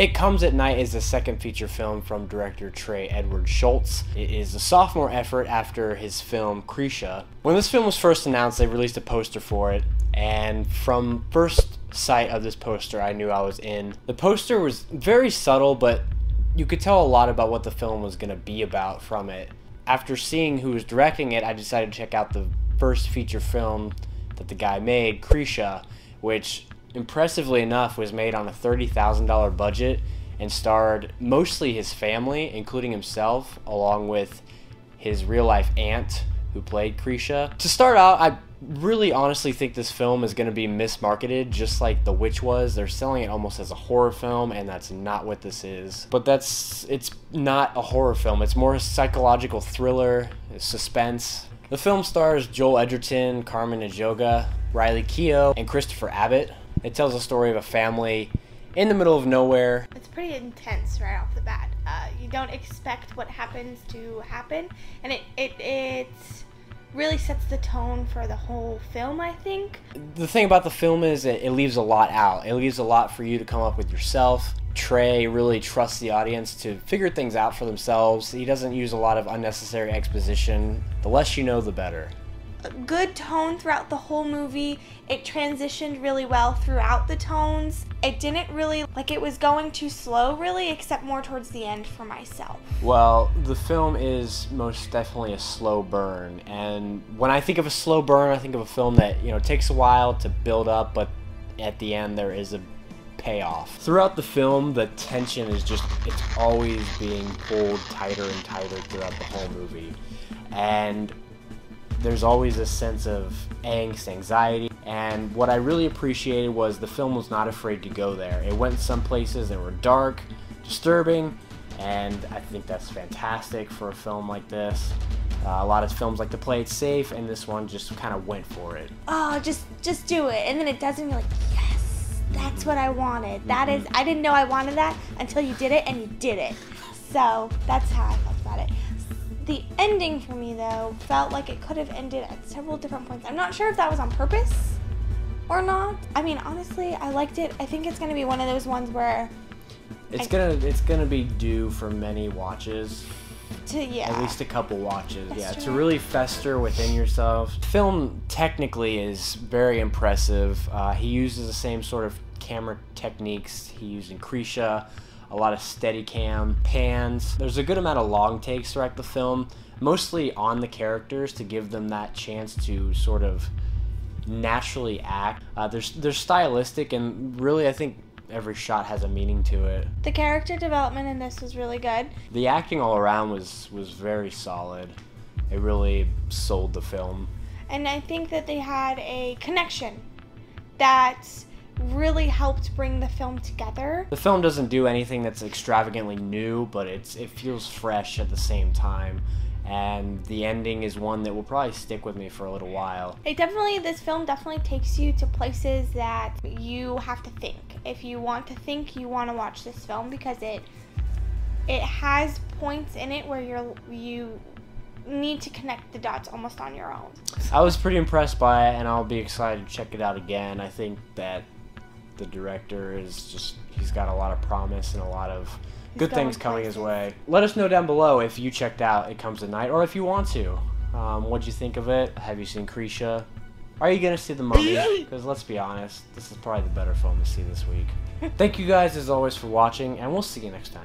It Comes at Night is the second feature film from director Trey Edward Schultz. It is a sophomore effort after his film Krisha. When this film was first announced, they released a poster for it, and from first sight of this poster, I knew I was in. The poster was very subtle, but you could tell a lot about what the film was going to be about from it. After seeing who was directing it, I decided to check out the first feature film that the guy made, Krisha, which impressively enough was made on a $30,000 budget and starred mostly his family, including himself, along with his real-life aunt who played Krisha. To start out, I really honestly think this film is going to be mismarketed, just like The Witch was. They're selling it almost as a horror film, and that's not what this is. But it's not a horror film. It's more a psychological thriller, suspense. The film stars Joel Edgerton, Carmen Ejogo, Riley Keough, and Christopher Abbott. It tells the story of a family in the middle of nowhere. It's pretty intense right off the bat. You don't expect what happens to happen, and it really sets the tone for the whole film, I think. The thing about the film is it leaves a lot out. It leaves a lot for you to come up with yourself. Trey really trusts the audience to figure things out for themselves. He doesn't use a lot of unnecessary exposition. The less you know, the better. A good tone throughout the whole movie. It transitioned really well throughout the tones. It didn't really, like, it was going too slow really, except more towards the end for myself. Well, the film is most definitely a slow burn, and when I think of a slow burn, I think of a film that, you know, takes a while to build up, but at the end there is a payoff. Throughout the film, the tension is just, it's always being pulled tighter and tighter throughout the whole movie, and there's always a sense of angst, anxiety, and what I really appreciated was the film was not afraid to go there. It went some places that were dark, disturbing, and I think that's fantastic for a film like this. A lot of films like to play it safe, and this one just kind of went for it. Oh, just do it, and then it does, and you're like, yes, that's what I wanted. That is, I didn't know I wanted that until you did it, and you did it. So that's how I felt about it. The ending for me, though, felt like it could have ended at several different points. I'm not sure if that was on purpose or not. I mean, honestly, I liked it. I think it's going to be one of those ones where it's gonna be due for many watches. Yeah. At least a couple watches. That's yeah, true. to really fester within yourself. The film technically is very impressive. He uses the same sort of camera techniques he used in Krisha. A lot of steady cam, pans. There's a good amount of long takes throughout the film, mostly on the characters to give them that chance to sort of naturally act. They're stylistic, and really I think every shot has a meaning to it. The character development in this was really good. The acting all around was very solid. It really sold the film. And I think that they had a connection that really helped bring the film together. The film doesn't do anything that's extravagantly new, but it feels fresh at the same time, and the ending is one that will probably stick with me for a little while. This film definitely takes you to places that you have to think. If you want to think, you want to watch this film, because it has points in it where you need to connect the dots almost on your own. I was pretty impressed by it, and I'll be excited to check it out again. I think that the director he's got a lot of promise and a lot of good things coming his way. Let us know down below if you checked out It Comes at Night, or if you want to. What'd you think of it? Have you seen Krisha? Are you gonna see The Mummy? Because let's be honest, this is probably the better film to see this week. Thank you guys as always for watching, and we'll see you next time.